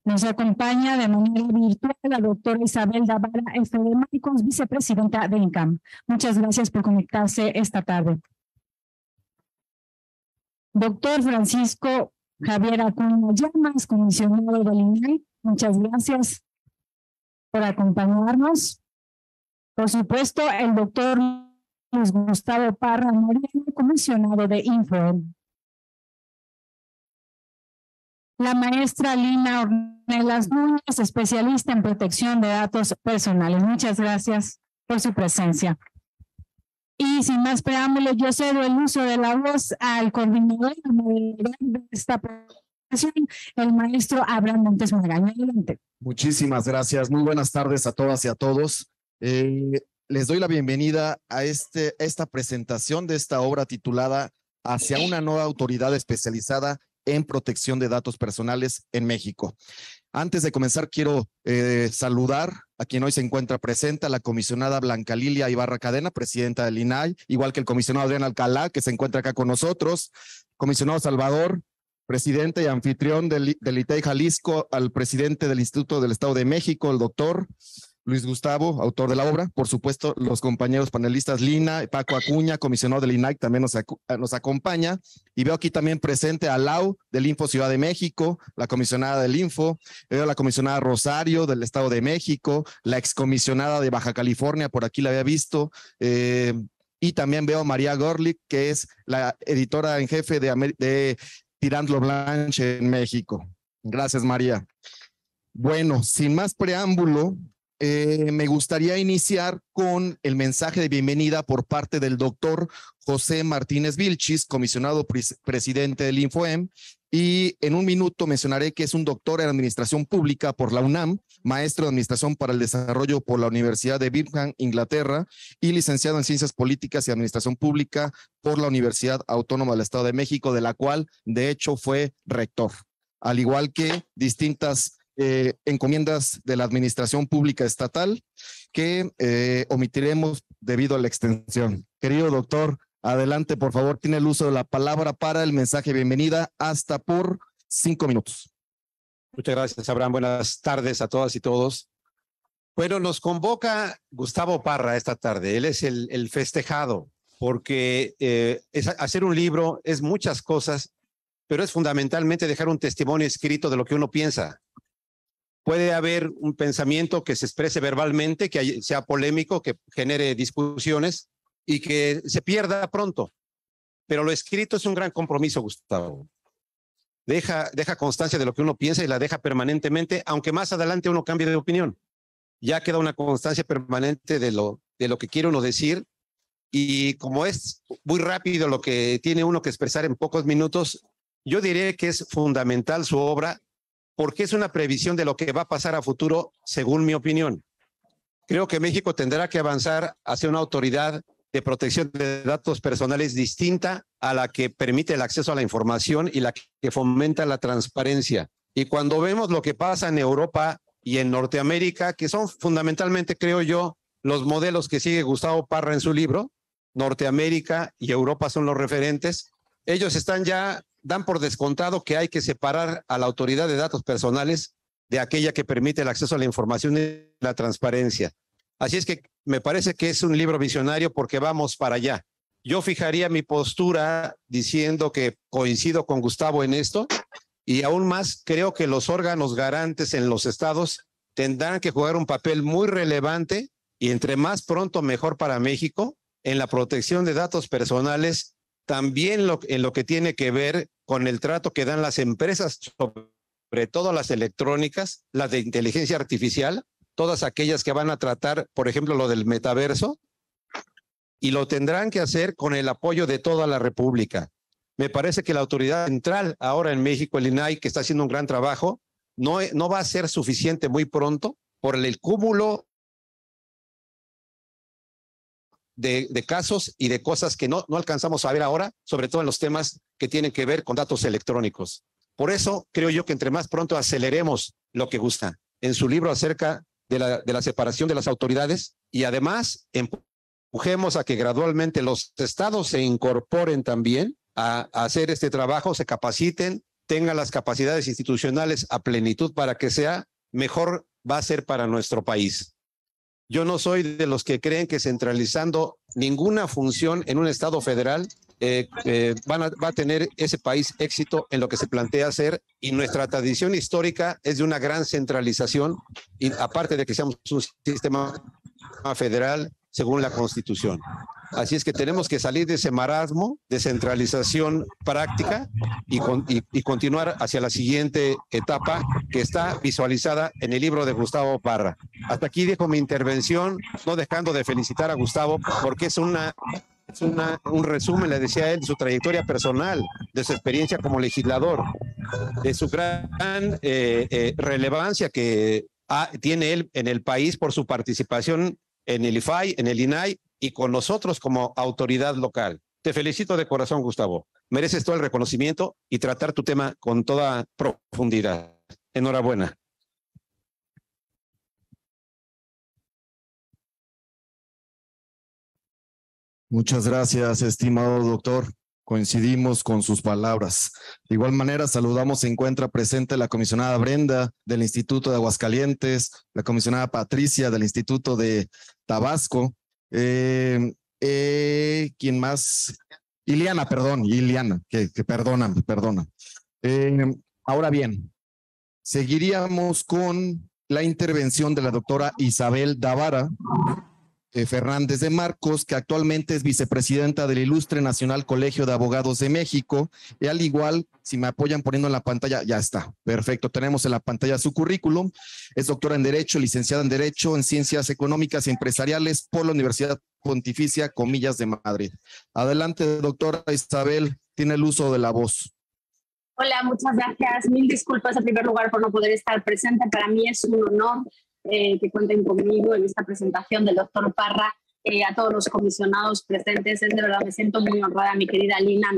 Nos acompaña de manera virtual la doctora Isabel Davara F. de Marcos, vicepresidenta de INCAM. Muchas gracias por conectarse esta tarde. Doctor Francisco Javier Acuña Llamas, comisionado del INAI, muchas gracias por acompañarnos. Por supuesto, el doctor Luis Gustavo Parra Moreno, comisionado de INFOEM. La maestra Lina Ornelas Núñez, especialista en protección de datos personales. Muchas gracias por su presencia. Y sin más preámbulos, yo cedo el uso de la voz al coordinador de esta presentación, el maestro Abraham Montes Magaña. Adelante. Muchísimas gracias. Muy buenas tardes a todas y a todos. Les doy la bienvenida a esta presentación de esta obra titulada Hacia una nueva autoridad especializada en protección de datos personales en México. Antes de comenzar, quiero saludar a quien hoy se encuentra presente, a la comisionada Blanca Lilia Ibarra Cadena, presidenta del INAI, igual que el comisionado Adrián Alcalá, que se encuentra acá con nosotros, comisionado Salvador, presidente y anfitrión del ITEI Jalisco, al presidente del Instituto del Estado de México, el doctor Luis Gustavo, autor de la obra, por supuesto, los compañeros panelistas Lina y Paco Acuña, comisionado del INAI, también nos acompaña, y veo aquí también presente a Lau del Info Ciudad de México, la comisionada del Info, veo a la comisionada Rosario del Estado de México, la excomisionada de Baja California, por aquí la había visto, y también veo a María Gorlick, que es la editora en jefe de Tirando Blanche en México. Gracias, María. Bueno, sin más preámbulo, me gustaría iniciar con el mensaje de bienvenida por parte del doctor José Martínez Vilchis, comisionado presidente del INFOEM, y en un minuto mencionaré que es un doctor en Administración Pública por la UNAM, maestro de Administración para el Desarrollo por la Universidad de Birmingham, Inglaterra, y licenciado en Ciencias Políticas y Administración Pública por la Universidad Autónoma del Estado de México, de la cual, de hecho, fue rector, al igual que distintas encomiendas de la Administración Pública Estatal que omitiremos debido a la extensión. Querido doctor, adelante, por favor, tiene el uso de la palabra para el mensaje de bienvenida hasta por 5 minutos. Muchas gracias, Abraham. Buenas tardes a todas y todos. Bueno, nos convoca Gustavo Parra esta tarde. Él es el festejado, porque hacer un libro es muchas cosas, pero es fundamentalmente dejar un testimonio escrito de lo que uno piensa. Puede haber un pensamiento que se exprese verbalmente, que sea polémico, que genere discusiones y que se pierda pronto. Pero lo escrito es un gran compromiso, Gustavo. Deja constancia de lo que uno piensa y la deja permanentemente, aunque más adelante uno cambie de opinión. Ya queda una constancia permanente de lo que quiere uno decir. Y como es muy rápido lo que tiene uno que expresar en pocos minutos, yo diré que es fundamental su obra, porque es una previsión de lo que va a pasar a futuro, según mi opinión. Creo que México tendrá que avanzar hacia una autoridad de protección de datos personales distinta a la que permite el acceso a la información y la que fomenta la transparencia. Y cuando vemos lo que pasa en Europa y en Norteamérica, que son fundamentalmente, creo yo, los modelos que sigue Gustavo Parra en su libro, Norteamérica y Europa son los referentes, ellos dan por descontado que hay que separar a la autoridad de datos personales de aquella que permite el acceso a la información y la transparencia. Así es que me parece que es un libro visionario porque vamos para allá. Yo fijaría mi postura diciendo que coincido con Gustavo en esto y aún más creo que los órganos garantes en los estados tendrán que jugar un papel muy relevante y entre más pronto mejor para México en la protección de datos personales, también en lo que tiene que ver con el trato que dan las empresas, sobre todo las electrónicas, las de inteligencia artificial, todas aquellas que van a tratar, por ejemplo, lo del metaverso, y lo tendrán que hacer con el apoyo de toda la República. Me parece que la autoridad central ahora en México, el INAI, que está haciendo un gran trabajo, no va a ser suficiente muy pronto por el cúmulo de casos y de cosas que no alcanzamos a ver ahora, sobre todo en los temas que tienen que ver con datos electrónicos. Por eso creo yo que entre más pronto aceleremos lo que gusta en su libro acerca de la separación de las autoridades y además empujemos a que gradualmente los estados se incorporen también a hacer este trabajo, se capaciten tenga las capacidades institucionales a plenitud para que sea, mejor va a ser para nuestro país. Yo no soy de los que creen que centralizando ninguna función en un Estado federal va a tener ese país éxito en lo que se plantea hacer, y nuestra tradición histórica es de una gran centralización, y aparte de que seamos un sistema federal según la Constitución. Así es que tenemos que salir de ese marasmo de centralización práctica y continuar hacia la siguiente etapa que está visualizada en el libro de Gustavo Parra. Hasta aquí dejo mi intervención, no dejando de felicitar a Gustavo porque es un resumen, le decía él, de su trayectoria personal, de su experiencia como legislador, de su gran relevancia que tiene él en el país por su participación en el IFAI, en el INAI y con nosotros como autoridad local. Te felicito de corazón, Gustavo. Mereces todo el reconocimiento y tratar tu tema con toda profundidad. Enhorabuena. Muchas gracias, estimado doctor. Coincidimos con sus palabras. De igual manera, saludamos, se encuentra presente la comisionada Brenda del Instituto de Aguascalientes, la comisionada Patricia del Instituto de Tabasco. ¿Quién más? Iliana, que perdona. Ahora bien, seguiríamos con la intervención de la doctora Isabel Davara Fernández de Marcos, que actualmente es vicepresidenta del Ilustre Nacional Colegio de Abogados de México, y al igual, si me apoyan poniendo en la pantalla, ya está, perfecto, tenemos en la pantalla su currículum. Es doctora en Derecho, licenciada en Derecho, en Ciencias Económicas y Empresariales por la Universidad Pontificia Comillas de Madrid. Adelante, doctora Isabel, tiene el uso de la voz. Hola, muchas gracias. Mil disculpas en primer lugar por no poder estar presente. Para mí es un honor que cuenten conmigo en esta presentación del doctor Parra. A todos los comisionados presentes, es de verdad, me siento muy honrada, mi querida Lina,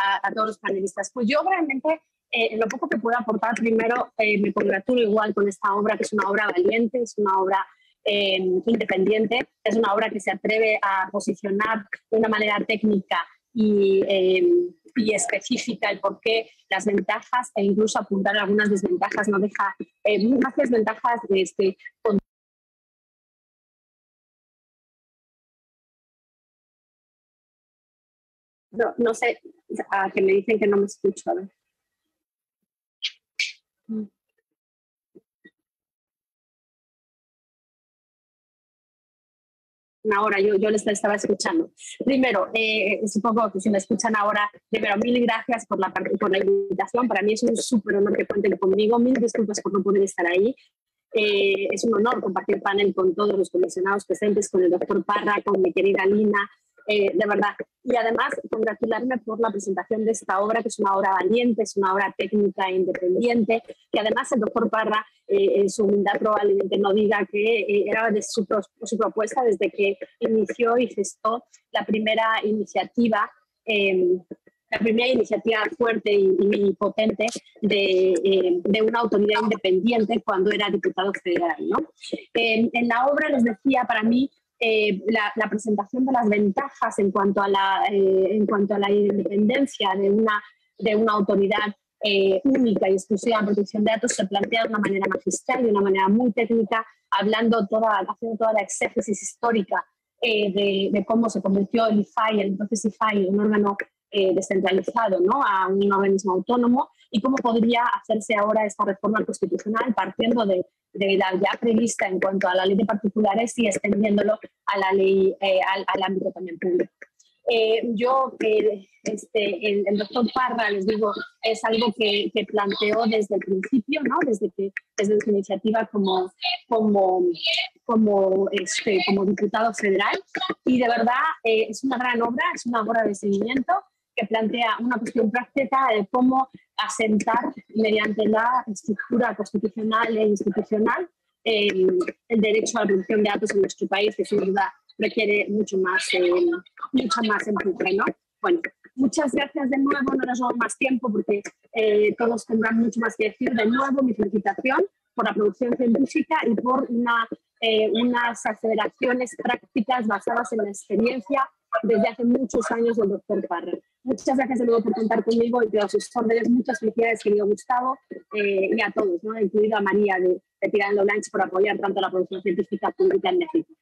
a todos los panelistas. Pues yo realmente, en lo poco que puedo aportar, primero me congratulo igual con esta obra, que es una obra valiente, es una obra independiente, es una obra que se atreve a posicionar de una manera técnica y específica el por qué, las ventajas, e incluso apuntar algunas desventajas, no deja más desventajas no sé, que me dicen que no me escucho, a ver. Ahora yo les estaba escuchando. Primero, supongo que si me escuchan ahora, primero, mil gracias por la invitación. Para mí es un súper honor que cuenten conmigo. Mil disculpas por no poder estar ahí. Es un honor compartir panel con todos los comisionados presentes, con el doctor Parra, con mi querida Lina, de verdad. Y además, congratularme por la presentación de esta obra, que es una obra valiente, es una obra técnica e independiente, que además el doctor Parra, en su humildad probablemente no diga que era de su propuesta desde que inició y gestó la primera iniciativa fuerte y potente de una autoridad independiente cuando era diputado federal, ¿no? En la obra, les decía, para mí, la presentación de las ventajas en cuanto a la independencia de una autoridad única y exclusiva en protección de datos se plantea de una manera magistral, de una manera muy técnica, haciendo toda la exégesis histórica de cómo se convirtió el IFAI, el entonces IFAI, un órgano descentralizado, ¿no?, a un organismo autónomo, y cómo podría hacerse ahora esta reforma constitucional partiendo de la ya prevista en cuanto a la ley de particulares y extendiéndolo a la ley, al ámbito también público. El doctor Parra, les digo, es algo que planteó desde el principio, ¿no?, desde su iniciativa como diputado federal, y de verdad es una gran obra, es una obra de seguimiento que plantea una cuestión práctica de cómo asentar mediante la estructura constitucional e institucional el derecho a la protección de datos en nuestro país, que sin duda requiere mucha más empuje, ¿no? Bueno, muchas gracias de nuevo, no nos damos más tiempo porque todos tendrán mucho más que decir. De nuevo, mi felicitación por la producción científica y por unas aceleraciones prácticas basadas en la experiencia desde hace muchos años del doctor Parra. Muchas gracias de nuevo por contar conmigo y a sus órdenes. Muchas felicidades, querido Gustavo, y a todos, ¿no? Incluido a María de Tirando Blancs por apoyar tanto la producción científica pública en México.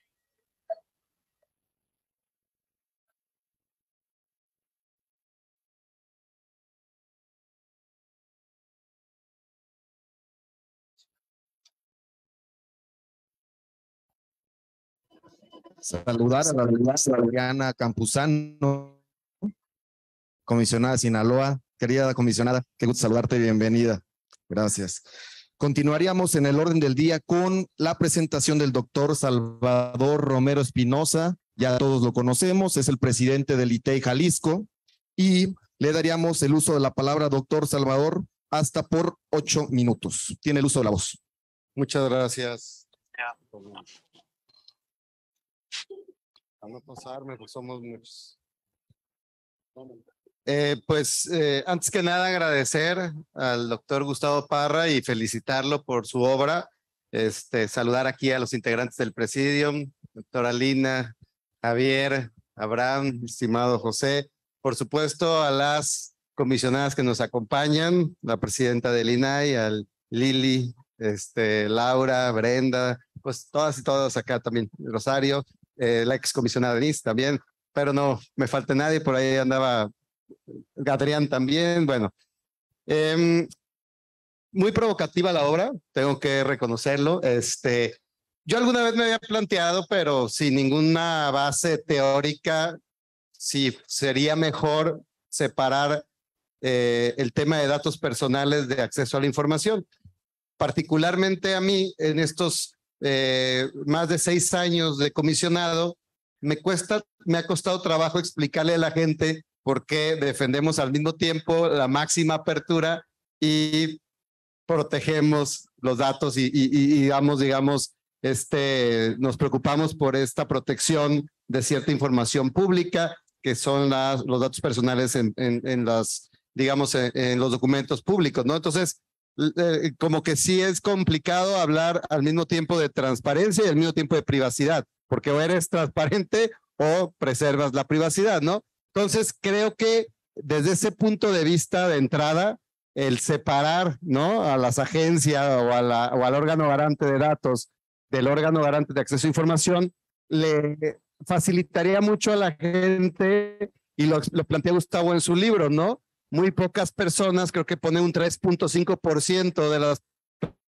Saludar a la doctora Adriana Campuzano, comisionada de Sinaloa. Querida comisionada, qué gusto saludarte y bienvenida. Gracias. Continuaríamos en el orden del día con la presentación del doctor Salvador Romero Espinosa. Ya todos lo conocemos, es el presidente del ITEI Jalisco, y le daríamos el uso de la palabra, doctor Salvador, hasta por 8 minutos. Tiene el uso de la voz. Muchas gracias. A no pasarme, pues somos muchos. Antes que nada agradecer al doctor Gustavo Parra y felicitarlo por su obra. Saludar aquí a los integrantes del Presidium, doctora Lina, Javier, Abraham, estimado José, por supuesto a las comisionadas que nos acompañan, la presidenta del INAI, al Lili, Laura, Brenda, pues todas y todos acá también, Rosario, la excomisionada Denise también, pero no me falta nadie, por ahí andaba Adrián también. Bueno, muy provocativa la obra, tengo que reconocerlo. Yo alguna vez me había planteado, pero sin ninguna base teórica, si sería mejor separar el tema de datos personales de acceso a la información. Particularmente a mí, en estos más de 6 años de comisionado, me ha costado trabajo explicarle a la gente por qué defendemos al mismo tiempo la máxima apertura y protegemos los datos y digamos, nos preocupamos por esta protección de cierta información pública, que son los datos personales en los documentos públicos, ¿no? Entonces, como que sí es complicado hablar al mismo tiempo de transparencia y al mismo tiempo de privacidad, porque o eres transparente o preservas la privacidad, ¿no? Entonces, creo que desde ese punto de vista de entrada, el separar, ¿no?, a las agencias o al órgano garante de datos del órgano garante de acceso a información le facilitaría mucho a la gente, y lo plantea Gustavo en su libro, ¿no? Muy pocas personas, creo que pone un 3.5% de las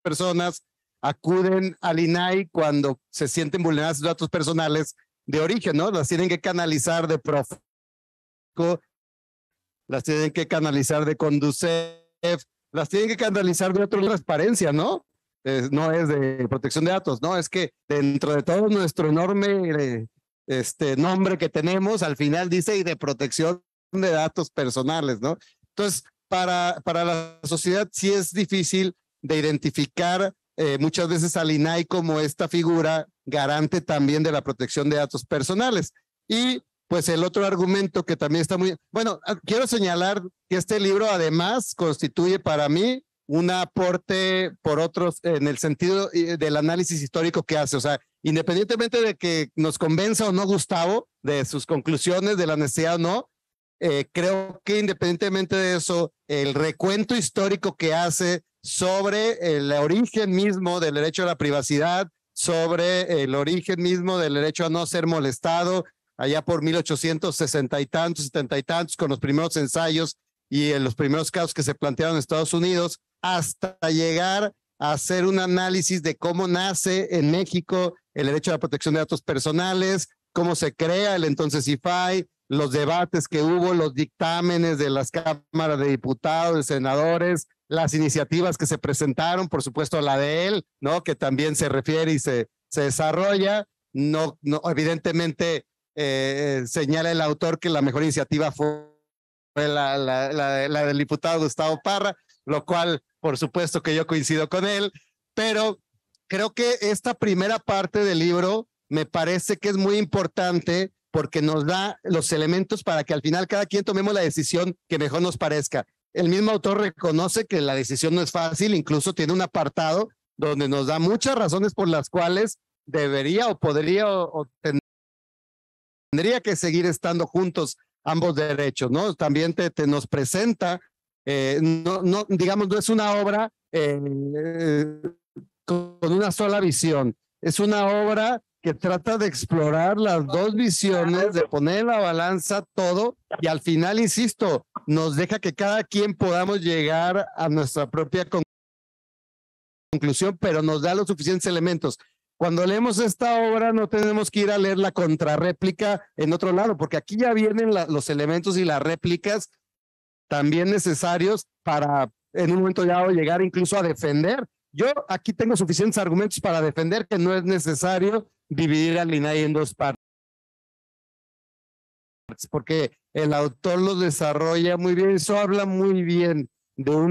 personas acuden al INAI cuando se sienten vulneradas sus datos personales de origen, ¿no? Las tienen que canalizar de Profeco, las tienen que canalizar de Conducef, las tienen que canalizar de otra transparencia, ¿no? No es de protección de datos, ¿no? Es que dentro de todo nuestro enorme nombre que tenemos, al final dice y de protección de datos personales, ¿no? Entonces, para la sociedad sí es difícil de identificar muchas veces al INAI como esta figura garante también de la protección de datos personales. Y pues el otro argumento que también está muy... Bueno, quiero señalar que este libro además constituye para mí un aporte por otros en el sentido del análisis histórico que hace. O sea, independientemente de que nos convenza o no Gustavo de sus conclusiones, de la necesidad o no, creo que independientemente de eso, el recuento histórico que hace sobre el origen mismo del derecho a la privacidad, sobre el origen mismo del derecho a no ser molestado, allá por 1860 y tantos, 70 y tantos, con los primeros ensayos y en los primeros casos que se plantearon en Estados Unidos, hasta llegar a hacer un análisis de cómo nace en México el derecho a la protección de datos personales, cómo se crea el entonces IFAI, los debates que hubo, los dictámenes de las cámaras de diputados, de senadores, las iniciativas que se presentaron, por supuesto la de él, ¿no?, que también se refiere y se desarrolla. No, evidentemente señala el autor que la mejor iniciativa fue la del diputado Gustavo Parra, lo cual por supuesto que yo coincido con él, pero creo que esta primera parte del libro me parece que es muy importante porque nos da los elementos para que al final cada quien tomemos la decisión que mejor nos parezca. El mismo autor reconoce que la decisión no es fácil, incluso tiene un apartado donde nos da muchas razones por las cuales debería o podría o tendría tendría que seguir estando juntos ambos derechos, ¿no? También nos presenta, digamos, no es una obra con una sola visión, es una obra que trata de explorar las dos visiones, de poner en la balanza todo y al final, insisto, nos deja que cada quien podamos llegar a nuestra propia conclusión, pero nos da los suficientes elementos. Cuando leemos esta obra no tenemos que ir a leer la contrarréplica en otro lado, porque aquí ya vienen los elementos y las réplicas también necesarios para en un momento dado llegar incluso a defender. Yo aquí tengo suficientes argumentos para defender que no es necesario dividir al INAI en dos partes, porque el autor los desarrolla muy bien, eso habla muy bien de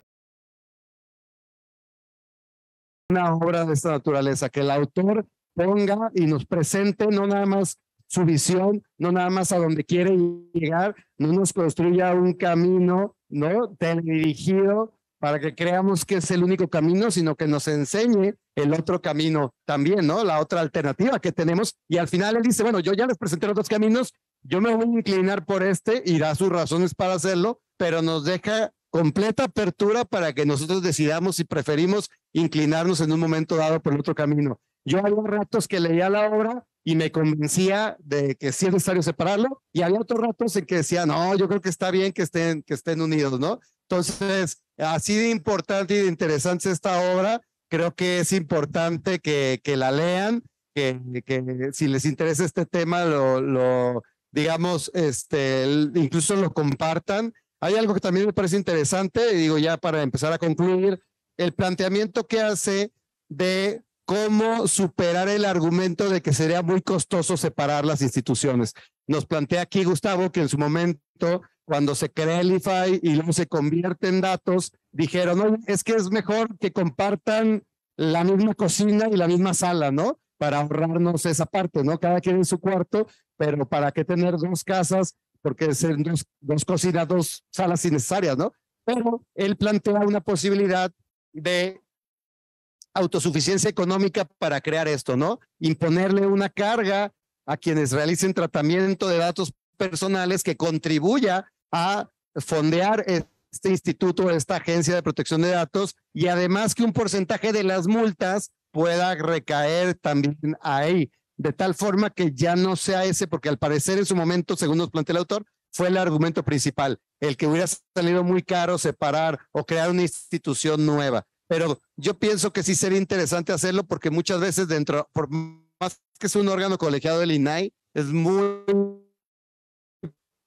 una obra de esta naturaleza, que el autor ponga y nos presente no nada más su visión, no nada más a donde quiere llegar, no nos construya un camino, ¿no? Teledirigido para que creamos que es el único camino, sino que nos enseñe el otro camino también, ¿no? La otra alternativa que tenemos. Y al final él dice, bueno, yo ya les presenté los dos caminos, yo me voy a inclinar por este y da sus razones para hacerlo, pero nos deja completa apertura para que nosotros decidamos si preferimos inclinarnos en un momento dado por el otro camino. Yo había ratos que leía la obra y me convencía de que sí es necesario separarlo, y había otros ratos en que decía, no, yo creo que está bien que estén unidos, ¿no? Entonces, así de importante y de interesante esta obra, creo que es importante que la lean, que si les interesa este tema, digamos, incluso lo compartan. Hay algo que también me parece interesante, y digo ya para empezar a concluir, el planteamiento que hace de cómo superar el argumento de que sería muy costoso separar las instituciones. Nos plantea aquí Gustavo que en su momento, cuando se crea el IFAI y luego se convierte en datos, dijeron, no, es que es mejor que compartan la misma cocina y la misma sala, ¿no? Para ahorrarnos esa parte, ¿no? Cada quien en su cuarto, pero ¿para qué tener dos casas? Porque ser dos cocinas, dos salas innecesarias, ¿no? Pero él plantea una posibilidad de autosuficiencia económica para crear esto, ¿no? Imponerle una carga a quienes realicen tratamiento de datos personales que contribuya a fondear este instituto, esta agencia de protección de datos, y además que un porcentaje de las multas pueda recaer también ahí, de tal forma que ya no sea ese, porque al parecer en su momento, según nos plantea el autor, fue el argumento principal, el que hubiera salido muy caro separar o crear una institución nueva. Pero yo pienso que sí sería interesante hacerlo porque muchas veces dentro, por más que es un órgano colegiado del INAI, es muy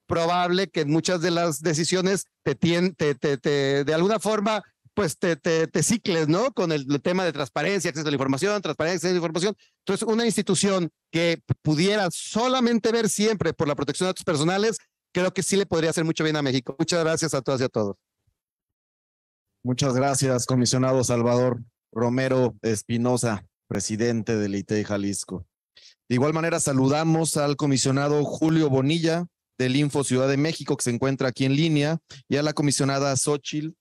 probable que muchas de las decisiones de alguna forma, pues te cicles, ¿no? Con el tema de transparencia, acceso a la información, transparencia, acceso a la información. Entonces, una institución que pudiera solamente ver siempre por la protección de datos personales, creo que sí le podría hacer mucho bien a México. Muchas gracias a todas y a todos. Muchas gracias, comisionado Salvador Romero Espinosa, presidente del ITEI Jalisco. De igual manera, saludamos al comisionado Julio Bonilla del Info Ciudad de México, que se encuentra aquí en línea, y a la comisionada Xochitl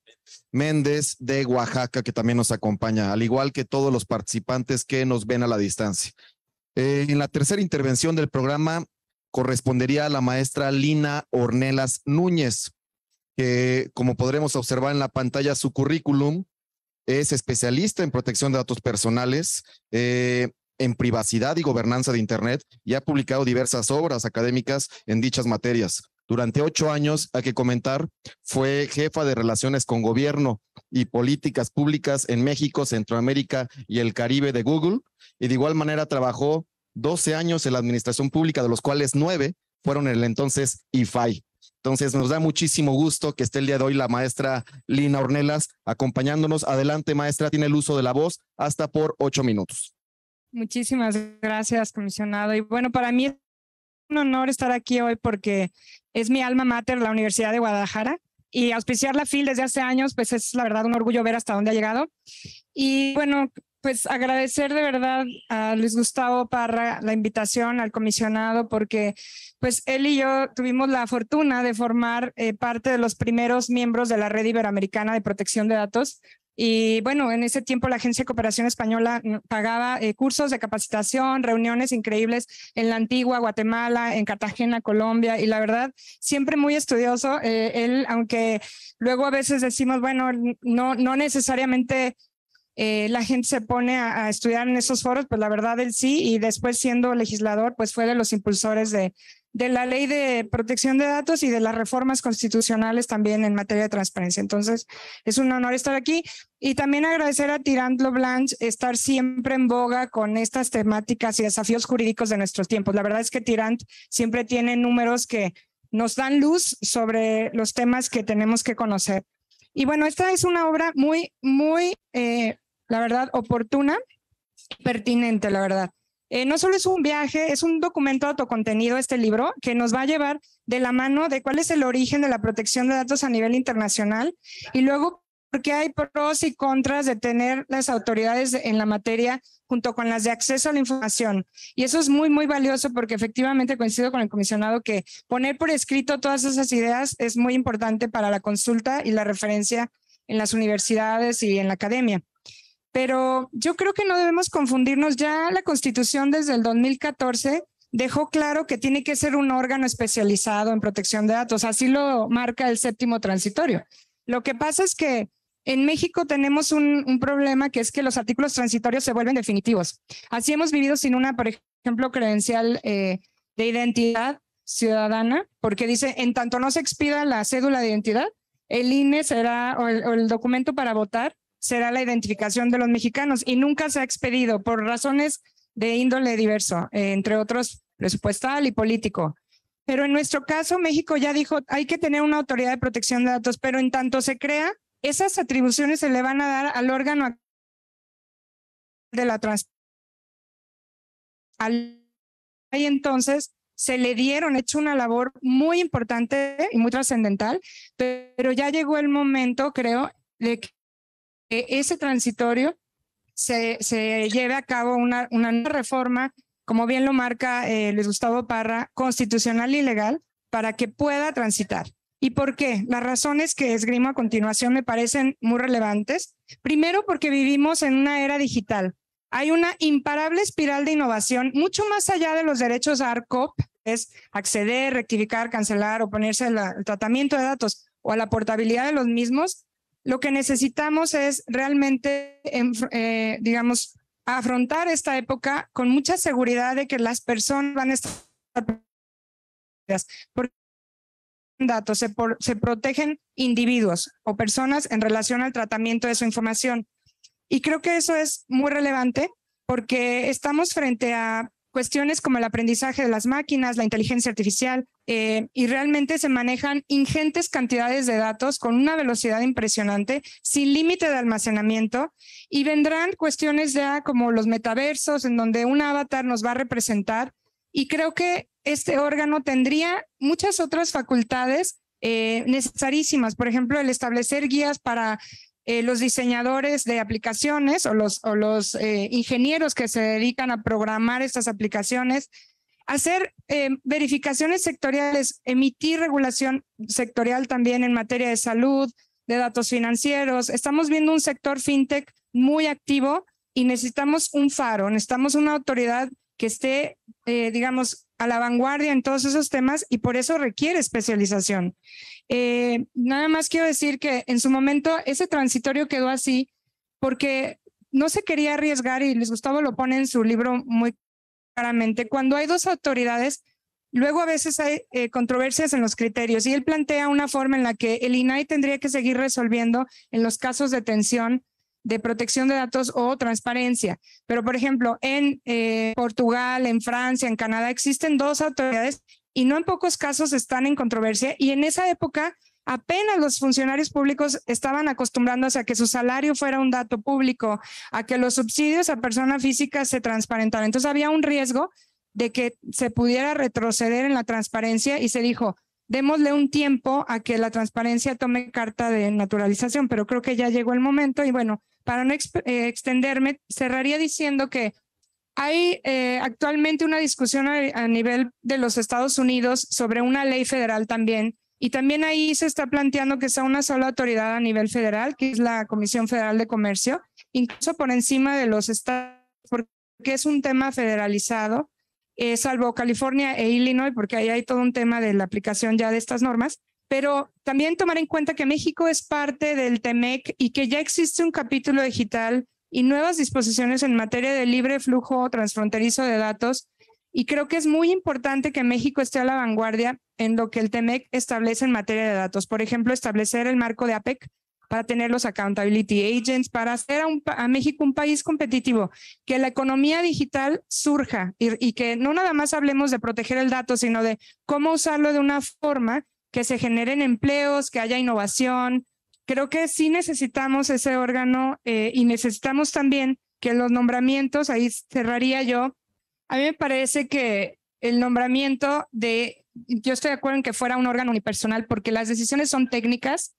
Méndez de Oaxaca, que también nos acompaña, al igual que todos los participantes que nos ven a la distancia. En la tercera intervención del programa correspondería a la maestra Lina Ornelas Núñez, que, como podremos observar en la pantalla, su currículum es especialista en protección de datos personales, en privacidad y gobernanza de Internet, y ha publicado diversas obras académicas en dichas materias. Durante 8 años, hay que comentar, fue jefa de relaciones con gobierno y políticas públicas en México, Centroamérica y el Caribe de Google, y de igual manera trabajó 12 años en la administración pública, de los cuales 9 fueron en el entonces IFAI. Entonces, nos da muchísimo gusto que esté el día de hoy la maestra Lina Ornelas acompañándonos. Adelante, maestra, tiene el uso de la voz hasta por 8 minutos. Muchísimas gracias, comisionado. Y bueno, para mí es un honor estar aquí hoy porque es mi alma mater, la Universidad de Guadalajara, y auspiciar la FIL desde hace años, pues es la verdad un orgullo ver hasta dónde ha llegado. Y bueno, pues agradecer de verdad a Luis Gustavo Parra la invitación al comisionado, porque pues él y yo tuvimos la fortuna de formar parte de los primeros miembros de la Red Iberoamericana de Protección de Datos, Y bueno, en ese tiempo la Agencia de Cooperación Española pagaba cursos de capacitación, reuniones increíbles en la antigua Guatemala, en Cartagena, Colombia, y la verdad, siempre muy estudioso. Él, aunque luego a veces decimos, bueno, no necesariamente la gente se pone a estudiar en esos foros, pues la verdad él sí, y después siendo legislador, pues fue de los impulsores de la ley de protección de datos y de las reformas constitucionales también en materia de transparencia. Entonces, es un honor estar aquí y también agradecer a Tirant Loblanche estar siempre en boga con estas temáticas y desafíos jurídicos de nuestros tiempos. La verdad es que Tirant siempre tiene números que nos dan luz sobre los temas que tenemos que conocer. Y bueno, esta es una obra muy, la verdad, oportuna, pertinente, la verdad. No solo es un viaje, es un documento autocontenido este libro que nos va a llevar de la mano de cuál es el origen de la protección de datos a nivel internacional y luego porque hay pros y contras de tener las autoridades en la materia junto con las de acceso a la información. Y eso es muy, muy valioso porque efectivamente coincido con el comisionado que poner por escrito todas esas ideas es muy importante para la consulta y la referencia en las universidades y en la academia. Pero yo creo que no debemos confundirnos. Ya la Constitución desde el 2014 dejó claro que tiene que ser un órgano especializado en protección de datos. Así lo marca el 7º transitorio. Lo que pasa es que en México tenemos un problema que es que los artículos transitorios se vuelven definitivos. Así hemos vivido sin una, por ejemplo, credencial de identidad ciudadana, porque dice, en tanto no se expida la cédula de identidad, el INE será, o el documento para votar, será la identificación de los mexicanos y nunca se ha expedido por razones de índole diverso, entre otros presupuestal y político. Pero en nuestro caso, México ya dijo, hay que tener una autoridad de protección de datos, pero en tanto se crea, esas atribuciones se le van a dar al órgano de la transparencia. Y entonces se le dieron, hecho una labor muy importante y muy trascendental, pero ya llegó el momento, creo, de que ese transitorio se lleve a cabo una reforma, como bien lo marca Luis Gustavo Parra, constitucional y legal, para que pueda transitar. ¿Y por qué? Las razones que esgrimo a continuación me parecen muy relevantes. Primero, porque vivimos en una era digital. Hay una imparable espiral de innovación, mucho más allá de los derechos ARCOP, es acceder, rectificar, cancelar, oponerse al tratamiento de datos o a la portabilidad de los mismos. Lo que necesitamos es realmente, digamos, afrontar esta época con mucha seguridad de que las personas van a estar porque datos se protegen individuos o personas en relación al tratamiento de su información. Y creo que eso es muy relevante porque estamos frente a cuestiones como el aprendizaje de las máquinas, la inteligencia artificial, y realmente se manejan ingentes cantidades de datos con una velocidad impresionante, sin límite de almacenamiento, y vendrán cuestiones ya como los metaversos, en donde un avatar nos va a representar, y creo que este órgano tendría muchas otras facultades necesarísimas, por ejemplo, el establecer guías para los diseñadores de aplicaciones o los ingenieros que se dedican a programar estas aplicaciones, hacer verificaciones sectoriales, emitir regulación sectorial también en materia de salud, de datos financieros. Estamos viendo un sector fintech muy activo y necesitamos un faro, necesitamos una autoridad que esté, digamos, a la vanguardia en todos esos temas y por eso requiere especialización. Nada más quiero decir que en su momento ese transitorio quedó así porque no se quería arriesgar y Luis Gustavo lo pone en su libro muy claramente. Cuando hay dos autoridades, luego a veces hay controversias en los criterios y él plantea una forma en la que el INAI tendría que seguir resolviendo en los casos de tensión de protección de datos o transparencia. Pero, por ejemplo, en Portugal, en Francia, en Canadá existen dos autoridades y no en pocos casos están en controversia y en esa época apenas los funcionarios públicos estaban acostumbrándose a que su salario fuera un dato público, a que los subsidios a personas físicas se transparentaran. Entonces había un riesgo de que se pudiera retroceder en la transparencia y se dijo, démosle un tiempo a que la transparencia tome carta de naturalización, pero creo que ya llegó el momento y bueno, para no extenderme, cerraría diciendo que hay actualmente una discusión a nivel de los Estados Unidos sobre una ley federal también Y también ahí se está planteando que sea una sola autoridad a nivel federal, que es la Comisión Federal de Comercio, incluso por encima de los estados, porque es un tema federalizado, salvo California e Illinois, porque ahí hay todo un tema de la aplicación ya de estas normas. Pero también tomar en cuenta que México es parte del TEMEC y que ya existe un capítulo digital y nuevas disposiciones en materia de libre flujo transfronterizo de datos. Y creo que es muy importante que México esté a la vanguardia en lo que el TEMEC establece en materia de datos. Por ejemplo, establecer el marco de APEC para tener los accountability agents, para hacer a México un país competitivo, que la economía digital surja y que no nada más hablemos de proteger el dato, sino de cómo usarlo de una forma que se generen empleos, que haya innovación. Creo que sí necesitamos ese órgano y necesitamos también que los nombramientos, ahí cerraría yo, a mí me parece que el nombramiento yo estoy de acuerdo en que fuera un órgano unipersonal porque las decisiones son técnicas,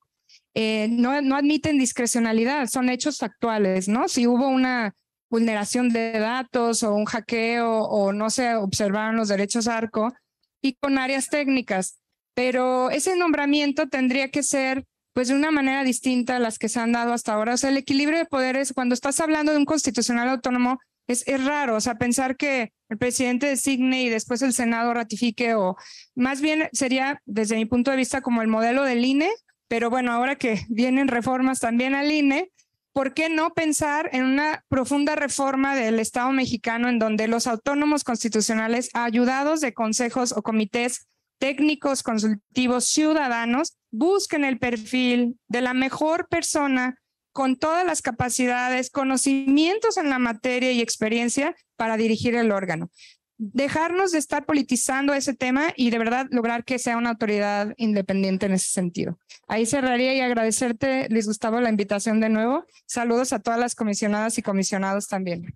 no admiten discrecionalidad, son hechos factuales, ¿no? Si hubo una vulneración de datos o un hackeo o no se observaron los derechos ARCO y con áreas técnicas. Pero ese nombramiento tendría que ser pues de una manera distinta a las que se han dado hasta ahora. O sea, el equilibrio de poderes, cuando estás hablando de un constitucional autónomo, es raro. O sea, pensar que el presidente designe y después el Senado ratifique, o más bien sería, desde mi punto de vista, como el modelo del INE. Pero bueno, ahora que vienen reformas también al INE, ¿por qué no pensar en una profunda reforma del Estado mexicano en donde los autónomos constitucionales, ayudados de consejos o comités técnicos, consultivos, ciudadanos, busquen el perfil de la mejor persona con todas las capacidades, conocimientos en la materia y experiencia para dirigir el órgano? Dejarnos de estar politizando ese tema y de verdad lograr que sea una autoridad independiente en ese sentido. Ahí cerraría y agradecerte, Luis Gustavo, la invitación de nuevo. Saludos a todas las comisionadas y comisionados también.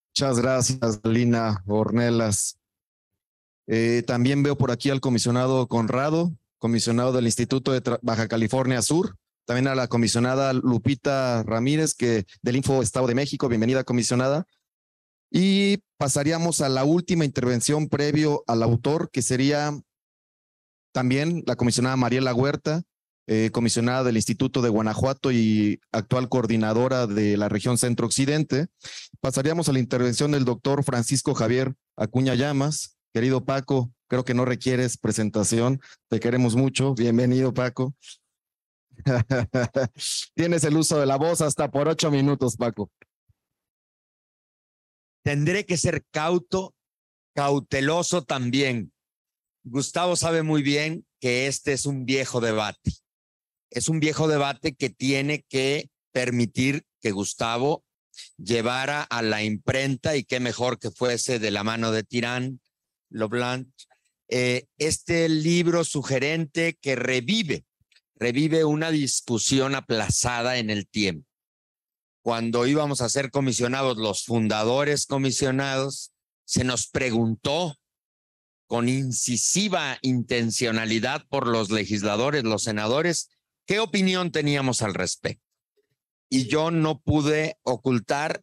Muchas gracias, Lina Ornelas. También veo por aquí al comisionado Conrado, comisionado del Instituto de Baja California Sur, también a la comisionada Lupita Ramírez, del Info Estado de México. Bienvenida, comisionada. Y pasaríamos a la última intervención previo al autor, que sería también la comisionada Mariela Huerta, comisionada del Instituto de Guanajuato y actual coordinadora de la región Centro-Occidente. Pasaríamos a la intervención del doctor Francisco Javier Acuña Llamas. Querido Paco, creo que no requieres presentación, te queremos mucho. Bienvenido, Paco. Tienes el uso de la voz hasta por 8 minutos, Paco. Tendré que ser cauteloso también. Gustavo sabe muy bien que este es un viejo debate. Es un viejo debate que tiene que permitir que Gustavo llevara a la imprenta, y qué mejor que fuese de la mano de Tirán Leblanc, este libro sugerente que revive una discusión aplazada en el tiempo. Cuando íbamos a ser comisionados, los fundadores comisionados, se nos preguntó con incisiva intencionalidad por los legisladores, los senadores, qué opinión teníamos al respecto. Y yo no pude ocultar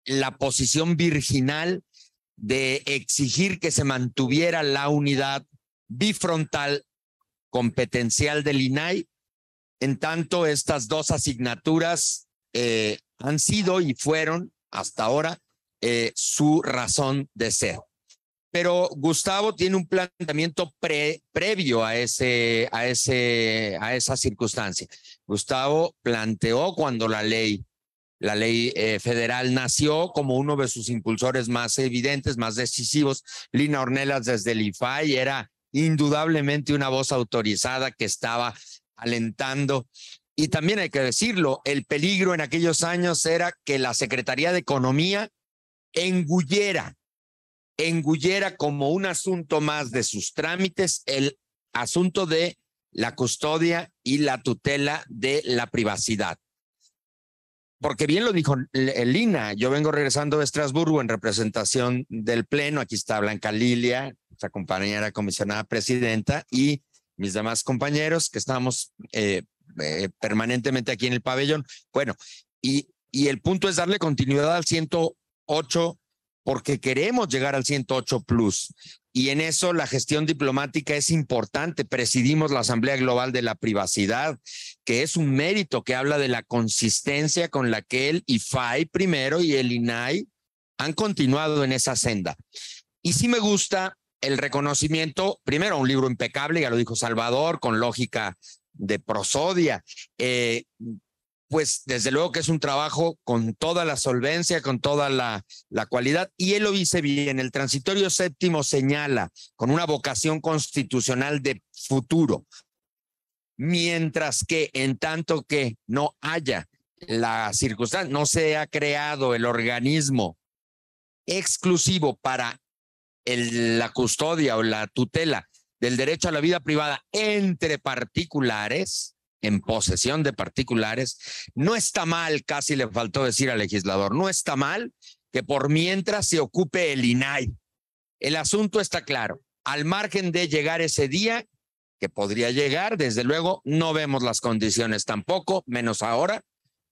la posición virginal de exigir que se mantuviera la unidad bifrontal competencial del INAI, en tanto estas dos asignaturas han sido y fueron hasta ahora su razón de ser. Pero Gustavo tiene un planteamiento previo a esa circunstancia. Gustavo planteó cuando la ley federal nació, como uno de sus impulsores más evidentes, más decisivos. Lina Ornelas desde el IFAI era indudablemente una voz autorizada que estaba alentando. Y también hay que decirlo, el peligro en aquellos años era que la Secretaría de Economía engullera como un asunto más de sus trámites el asunto de la custodia y la tutela de la privacidad. Porque bien lo dijo Lina, yo vengo regresando de Estrasburgo en representación del Pleno. Aquí está Blanca Lilia, nuestra compañera comisionada presidenta, y mis demás compañeros que estamos permanentemente aquí en el pabellón. Bueno, y el punto es darle continuidad al 108 porque queremos llegar al 108 plus. Y en eso la gestión diplomática es importante. Presidimos la Asamblea Global de la Privacidad, que es un mérito que habla de la consistencia con la que el IFAI primero y el INAI han continuado en esa senda. Y sí me gusta el reconocimiento, primero, un libro impecable, ya lo dijo Salvador, con lógica de prosodia. Pues desde luego que es un trabajo con toda la solvencia, con toda la cualidad, y él lo dice bien. El transitorio séptimo señala con una vocación constitucional de futuro, mientras que en tanto que no haya la circunstancia, no se ha creado el organismo exclusivo para la custodia o la tutela del derecho a la vida privada entre particulares, en posesión de particulares, no está mal, casi le faltó decir al legislador, no está mal que por mientras se ocupe el INAI. El asunto está claro, al margen de llegar ese día, que podría llegar, desde luego, no vemos las condiciones tampoco, menos ahora,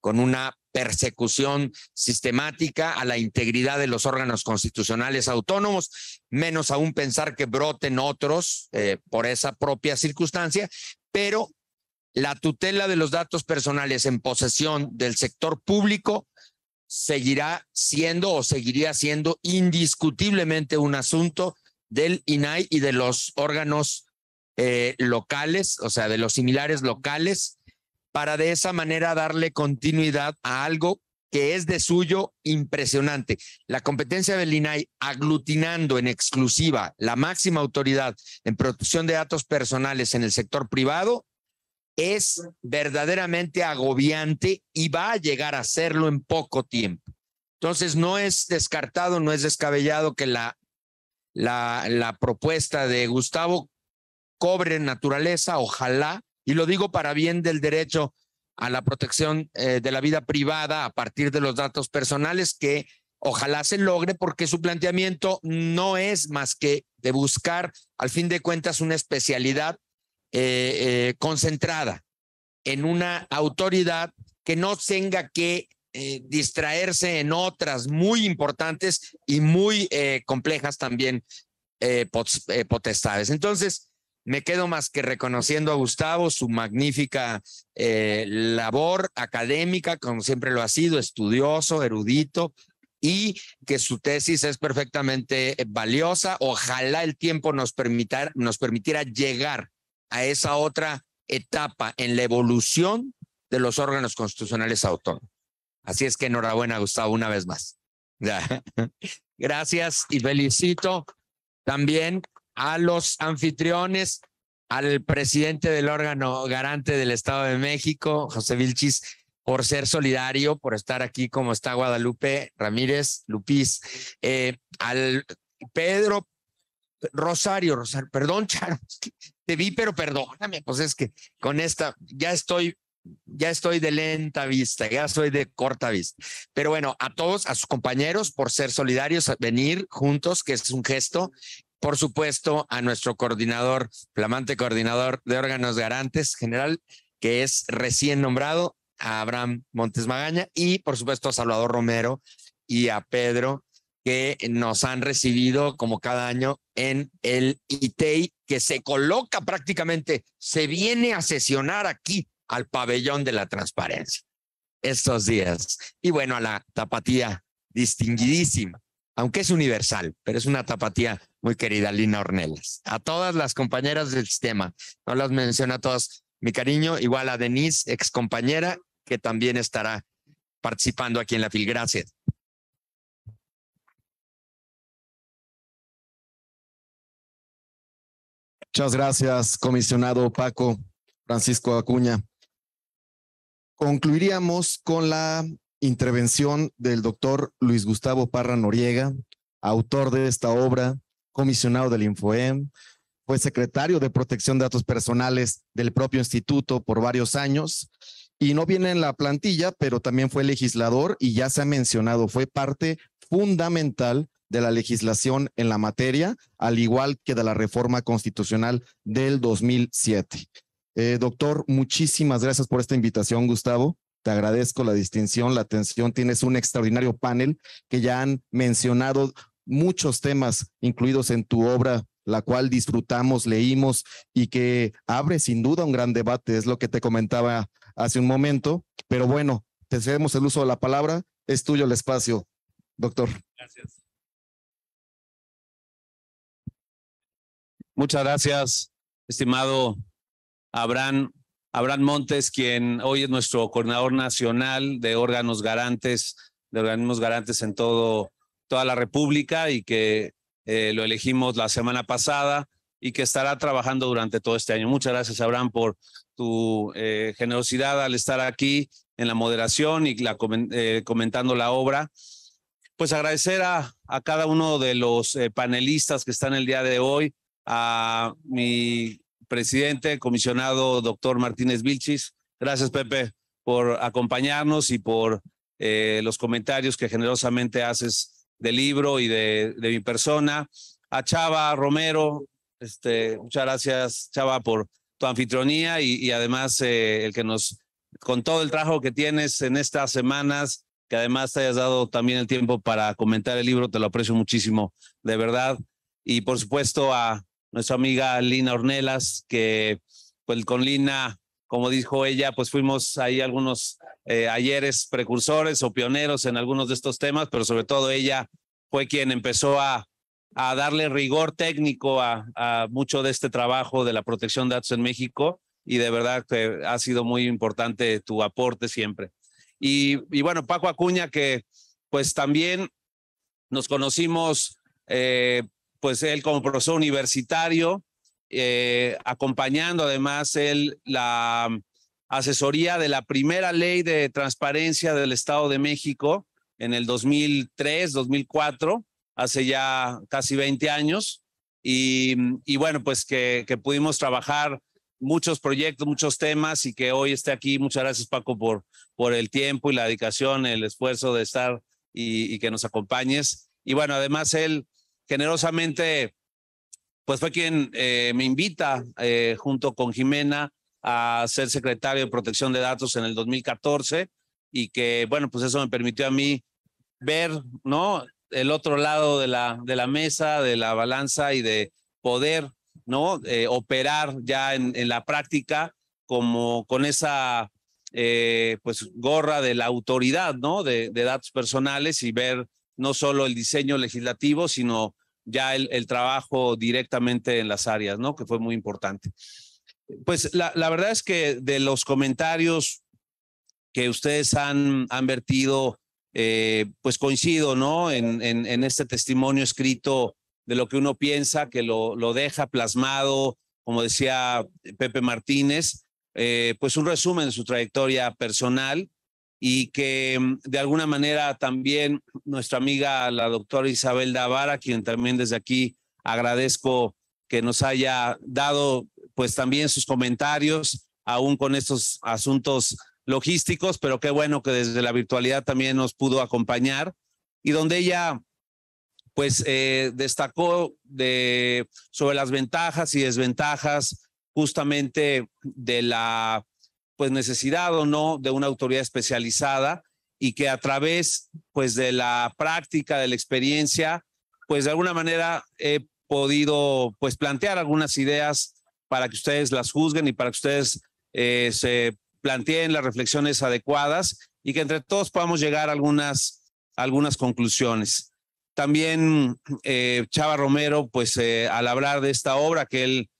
con una persecución sistemática a la integridad de los órganos constitucionales autónomos, menos aún pensar que broten otros por esa propia circunstancia, pero la tutela de los datos personales en posesión del sector público seguirá siendo o seguiría siendo indiscutiblemente un asunto del INAI y de los órganos locales, o sea, de los similares locales, para de esa manera darle continuidad a algo que es de suyo impresionante. La competencia del INAI aglutinando en exclusiva la máxima autoridad en protección de datos personales en el sector privado es verdaderamente agobiante y va a llegar a serlo en poco tiempo. Entonces no es descartado, no es descabellado que la propuesta de Gustavo cobre naturaleza, ojalá, y lo digo para bien del derecho a la protección de la vida privada a partir de los datos personales, que ojalá se logre, porque su planteamiento no es más que de buscar, al fin de cuentas, una especialidad concentrada en una autoridad que no tenga que distraerse en otras muy importantes y muy complejas también potestades. Entonces, me quedo más que reconociendo a Gustavo su magnífica labor académica, como siempre lo ha sido, estudioso, erudito, y que su tesis es perfectamente valiosa. Ojalá el tiempo nos permitiera llegar a esa otra etapa en la evolución de los órganos constitucionales autónomos. Así es que enhorabuena, Gustavo, una vez más. Gracias y felicito también a los anfitriones, al presidente del órgano garante del Estado de México, José Vilchis, por ser solidario, por estar aquí como está Guadalupe Ramírez, Lupis, al Pedro Rosario, perdón, Charo, te vi, pero perdóname, pues es que con esta ya estoy de lenta vista, ya soy de corta vista. Pero bueno, a todos, a sus compañeros por ser solidarios, a venir juntos, que es un gesto. Por supuesto, a nuestro coordinador, flamante coordinador de órganos garantes general, que es recién nombrado, a Abraham Montes Magaña, y por supuesto a Salvador Romero y a Pedro, que nos han recibido como cada año en el ITEI, que se coloca prácticamente, se viene a sesionar aquí al pabellón de la transparencia estos días. Y bueno, a la tapatía distinguidísima, aunque es universal, pero es una tapatía muy querida, Lina Ornelas. A todas las compañeras del sistema, no las menciono a todas, mi cariño, igual a Denise, ex compañera, que también estará participando aquí en la FIL. Gracias. Muchas gracias, comisionado Paco Francisco Acuña. Concluiríamos con la intervención del doctor Luis Gustavo Parra Noriega, autor de esta obra, comisionado del Infoem, fue secretario de Protección de Datos Personales del propio instituto por varios años y no viene en la plantilla, pero también fue legislador y ya se ha mencionado, fue parte fundamental de la legislación en la materia, al igual que de la reforma constitucional del 2007. Doctor, muchísimas gracias por esta invitación, Gustavo. Te agradezco la distinción, la atención. Tienes un extraordinario panel que ya han mencionado muchos temas incluidos en tu obra, la cual disfrutamos, leímos y que abre sin duda un gran debate. Es lo que te comentaba hace un momento. Pero bueno, te cedemos el uso de la palabra. Es tuyo el espacio, doctor. Gracias. Muchas gracias, estimado Abraham Montes, quien hoy es nuestro coordinador nacional de órganos garantes, de organismos garantes en toda la República, y que lo elegimos la semana pasada y que estará trabajando durante todo este año. Muchas gracias, Abraham, por tu generosidad al estar aquí en la moderación y comentando la obra. Pues agradecer a cada uno de los panelistas que están el día de hoy, a mi presidente, comisionado doctor Martínez Vilchis. Gracias, Pepe, por acompañarnos y por los comentarios que generosamente haces del libro y de mi persona. A Chava Romero, muchas gracias, Chava, por tu anfitrionía y además el que con todo el trabajo que tienes en estas semanas, que además te hayas dado también el tiempo para comentar el libro, te lo aprecio muchísimo, de verdad. Y por supuesto a nuestra amiga Lina Ornelas, que pues con Lina, como dijo ella, pues fuimos ahí algunos ayeres precursores o pioneros en algunos de estos temas, pero sobre todo ella fue quien empezó a darle rigor técnico a mucho de este trabajo de la protección de datos en México, y de verdad que ha sido muy importante tu aporte siempre. Y bueno, Paco Acuña, que pues también nos conocimos, pues él como profesor universitario, acompañando además él la asesoría de la primera ley de transparencia del Estado de México en el 2003, 2004, hace ya casi 20 años. Y bueno, pues que pudimos trabajar muchos proyectos, muchos temas, y que hoy esté aquí. Muchas gracias, Paco, por el tiempo y la dedicación, el esfuerzo de estar y que nos acompañes. Y bueno, además él generosamente pues fue quien me invita junto con Jimena a ser secretario de Protección de Datos en el 2014, y que bueno, pues eso me permitió a mí ver, ¿no?, el otro lado de la mesa, de la balanza, y de poder, ¿no?, operar ya en la práctica como con esa pues gorra de la autoridad, ¿no?, de datos personales, y ver no solo el diseño legislativo, sino ya el trabajo directamente en las áreas, ¿no?, que fue muy importante. Pues la verdad es que de los comentarios que ustedes han vertido, pues coincido, ¿no?, en este testimonio escrito de lo que uno piensa, que lo deja plasmado, como decía Pepe Martínez, pues un resumen de su trayectoria personal, y que de alguna manera también nuestra amiga la doctora Isabel Davara, quien también desde aquí agradezco que nos haya dado pues también sus comentarios, aún con estos asuntos logísticos, pero qué bueno que desde la virtualidad también nos pudo acompañar, y donde ella pues destacó sobre las ventajas y desventajas justamente de la pues necesidad o no de una autoridad especializada, y que a través pues de la práctica, de la experiencia, pues de alguna manera he podido pues plantear algunas ideas para que ustedes las juzguen y para que ustedes se planteen las reflexiones adecuadas, y que entre todos podamos llegar a algunas conclusiones. También Chava Romero, pues al hablar de esta obra que él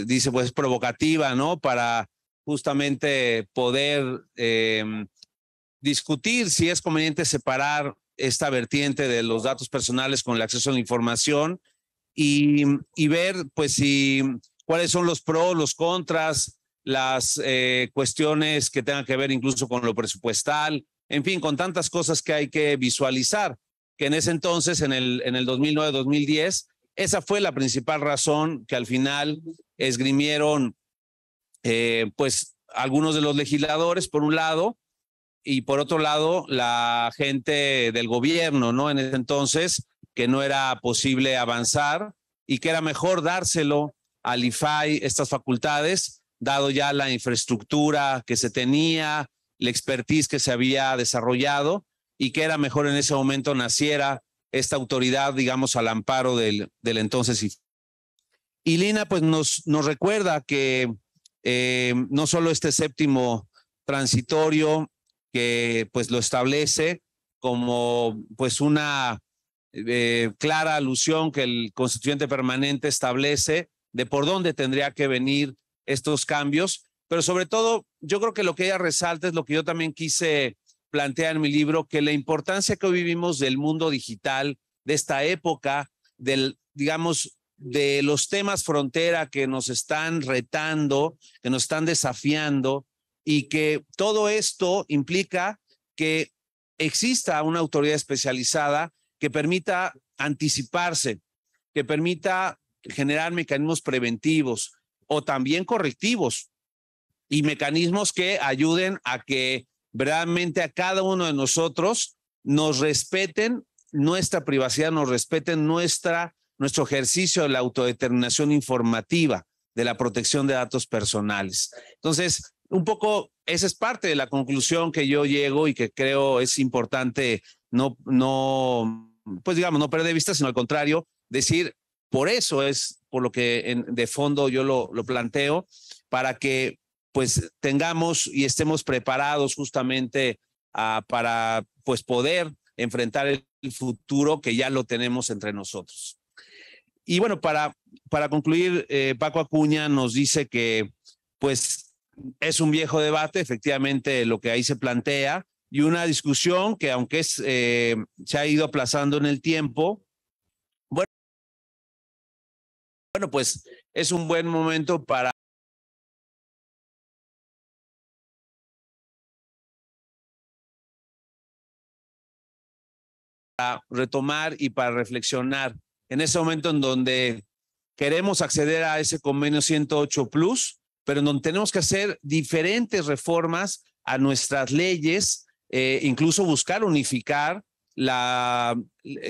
dice pues provocativa, ¿no?, para justamente poder discutir si es conveniente separar esta vertiente de los datos personales con el acceso a la información, y ver pues cuáles son los pros, los contras, las cuestiones que tengan que ver incluso con lo presupuestal, en fin, con tantas cosas que hay que visualizar, que en ese entonces, en el 2009-2010, esa fue la principal razón que al final esgrimieron pues algunos de los legisladores, por un lado, y por otro lado, la gente del gobierno, ¿no?, en ese entonces, que no era posible avanzar y que era mejor dárselo al IFAI estas facultades, dado ya la infraestructura que se tenía, la expertise que se había desarrollado y que era mejor en ese momento naciera esta autoridad, digamos, al amparo del entonces. Y Lina pues nos recuerda que no solo este séptimo transitorio que pues lo establece como pues una clara alusión que el constituyente permanente establece de por dónde tendría que venir estos cambios, pero sobre todo yo creo que lo que ella resalta es lo que yo también quise plantear en mi libro, que la importancia que hoy vivimos del mundo digital, de esta época, digamos, de los temas frontera que nos están retando, que nos están desafiando, y que todo esto implica que exista una autoridad especializada que permita anticiparse, que permita generar mecanismos preventivos o también correctivos y mecanismos que ayuden a que verdaderamente a cada uno de nosotros nos respeten nuestra privacidad, nos respeten nuestro ejercicio de la autodeterminación informativa, de la protección de datos personales. Entonces, un poco esa es parte de la conclusión que yo llego y que creo es importante pues digamos, no perder de vista, sino al contrario, decir, por eso es por lo que de fondo yo lo planteo, para que pues tengamos y estemos preparados justamente para pues poder enfrentar el futuro que ya lo tenemos entre nosotros. Y bueno, para concluir, Paco Acuña nos dice que pues es un viejo debate, efectivamente lo que ahí se plantea, y una discusión que aunque se ha ido aplazando en el tiempo, bueno, pues es un buen momento para retomar y para reflexionar en ese momento en donde queremos acceder a ese convenio 108 Plus, pero en donde tenemos que hacer diferentes reformas a nuestras leyes, incluso buscar unificar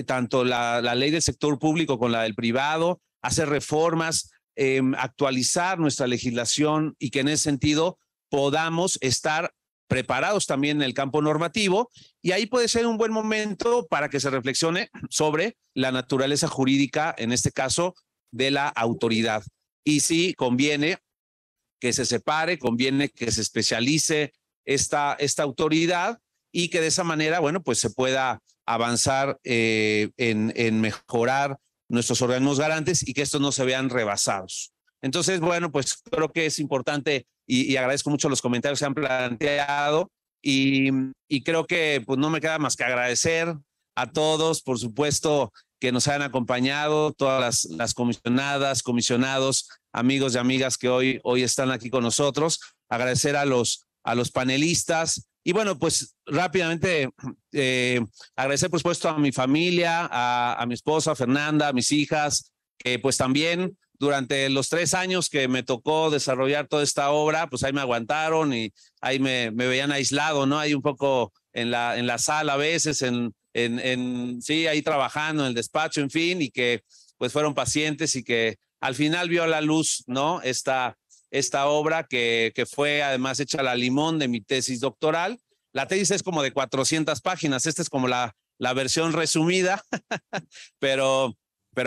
tanto la ley del sector público con la del privado, hacer reformas, actualizar nuestra legislación y que en ese sentido podamos estar preparados también en el campo normativo, y ahí puede ser un buen momento para que se reflexione sobre la naturaleza jurídica, en este caso, de la autoridad. Y sí, conviene que se separe, conviene que se especialice esta autoridad y que de esa manera, bueno, pues se pueda avanzar en mejorar nuestros organismos garantes y que estos no se vean rebasados. Entonces, bueno, pues creo que es importante y agradezco mucho los comentarios que se han planteado y creo que pues no me queda más que agradecer a todos, por supuesto, que nos hayan acompañado, todas las comisionadas, comisionados, amigos y amigas que hoy están aquí con nosotros, agradecer a los panelistas y bueno, pues rápidamente agradecer por supuesto a mi familia, a mi esposa Fernanda, a mis hijas, que pues también durante los 3 años que me tocó desarrollar toda esta obra, pues ahí me aguantaron y ahí me veían aislado, ¿no? Ahí un poco en la sala a veces, sí, ahí trabajando en el despacho, en fin, y que pues fueron pacientes y que al final vio la luz, ¿no? Esta obra que fue además hecha a la limón de mi tesis doctoral. La tesis es como de 400 páginas, esta es como la versión resumida, pero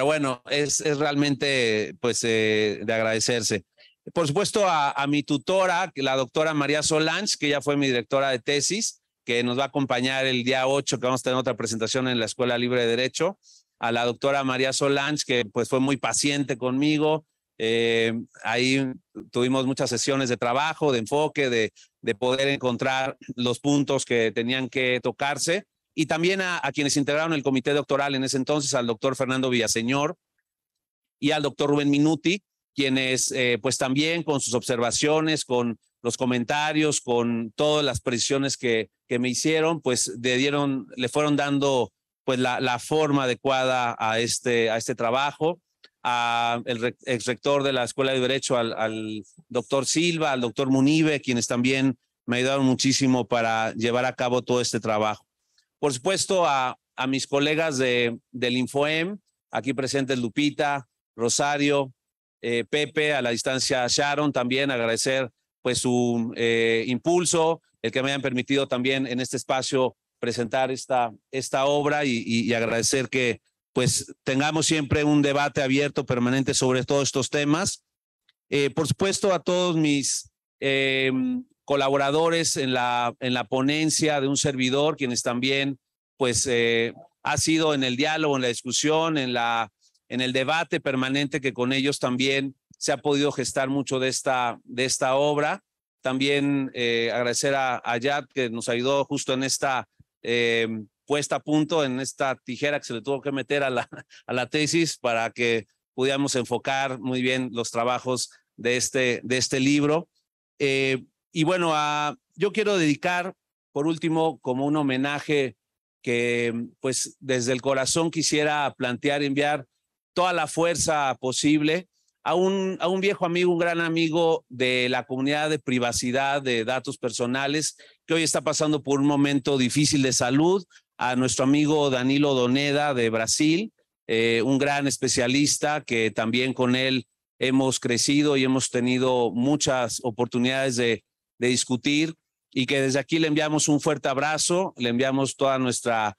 bueno, es realmente pues de agradecerse. Por supuesto a mi tutora, la doctora María Solange, que ella fue mi directora de tesis, que nos va a acompañar el día 8, que vamos a tener otra presentación en la Escuela Libre de Derecho, a la doctora María Solange, que pues fue muy paciente conmigo. Ahí tuvimos muchas sesiones de trabajo, de enfoque, de poder encontrar los puntos que tenían que tocarse. Y también a quienes integraron el comité doctoral en ese entonces, al doctor Fernando Villaseñor y al doctor Rubén Minuti, quienes pues también con sus observaciones, con los comentarios, con todas las precisiones que me hicieron, pues le fueron dando pues la forma adecuada a este trabajo. El exrector de la Escuela de Derecho, al doctor Silva, al doctor Munive, quienes también me ayudaron muchísimo para llevar a cabo todo este trabajo. Por supuesto, a mis colegas del Infoem, aquí presentes Lupita, Rosario, Pepe, a la distancia Sharon, también agradecer pues su impulso, el que me hayan permitido también en este espacio presentar esta obra y agradecer que pues tengamos siempre un debate abierto, permanente sobre todos estos temas. Por supuesto, a todos mis colaboradores en la ponencia de un servidor, quienes también pues ha sido en el diálogo, en la discusión, en el debate permanente que con ellos también se ha podido gestar mucho de esta obra. También agradecer a Yad, que nos ayudó justo en esta puesta a punto, en esta tijera que se le tuvo que meter a la tesis para que pudiéramos enfocar muy bien los trabajos de este libro. Y bueno, yo quiero dedicar, por último, como un homenaje que pues desde el corazón quisiera plantear, enviar toda la fuerza posible a un viejo amigo, un gran amigo de la comunidad de privacidad de datos personales, que hoy está pasando por un momento difícil de salud, a nuestro amigo Danilo Doneda de Brasil, un gran especialista que también con él hemos crecido y hemos tenido muchas oportunidades de discutir, y que desde aquí le enviamos un fuerte abrazo, le enviamos toda nuestros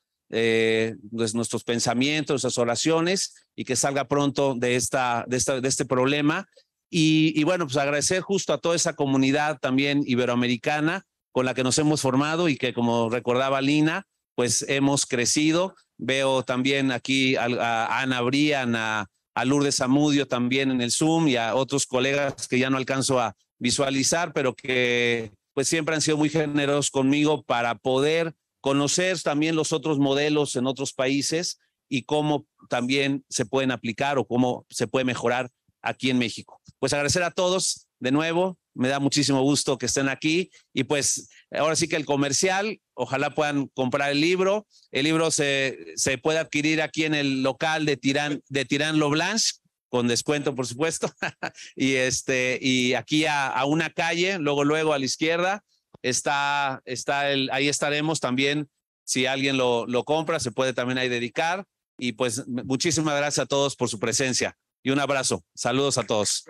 pensamientos, nuestras oraciones, y que salga pronto de este problema. Y bueno, pues agradecer justo a toda esa comunidad también iberoamericana con la que nos hemos formado y que, como recordaba Lina, pues hemos crecido. Veo también aquí a Ana Brian, a Lourdes Zamudio también en el Zoom, y a otros colegas que ya no alcanzo a visualizar, pero que pues siempre han sido muy generosos conmigo para poder conocer también los otros modelos en otros países y cómo también se pueden aplicar o cómo se puede mejorar aquí en México. Pues agradecer a todos de nuevo, me da muchísimo gusto que estén aquí, y pues ahora sí que el comercial, ojalá puedan comprar el libro. El libro se puede adquirir aquí en el local de Tirán Lo Blanche, con descuento, por supuesto. y aquí a una calle, luego a la izquierda, ahí estaremos también. Si alguien lo compra, se puede también ahí dedicar. Y pues muchísimas gracias a todos por su presencia y un abrazo. Saludos a todos.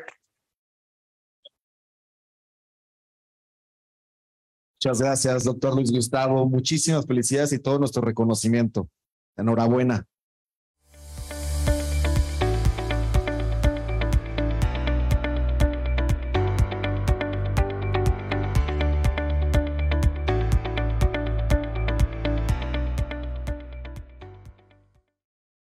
Muchas gracias, doctor Luis Gustavo. Muchísimas felicidades y todo nuestro reconocimiento. Enhorabuena.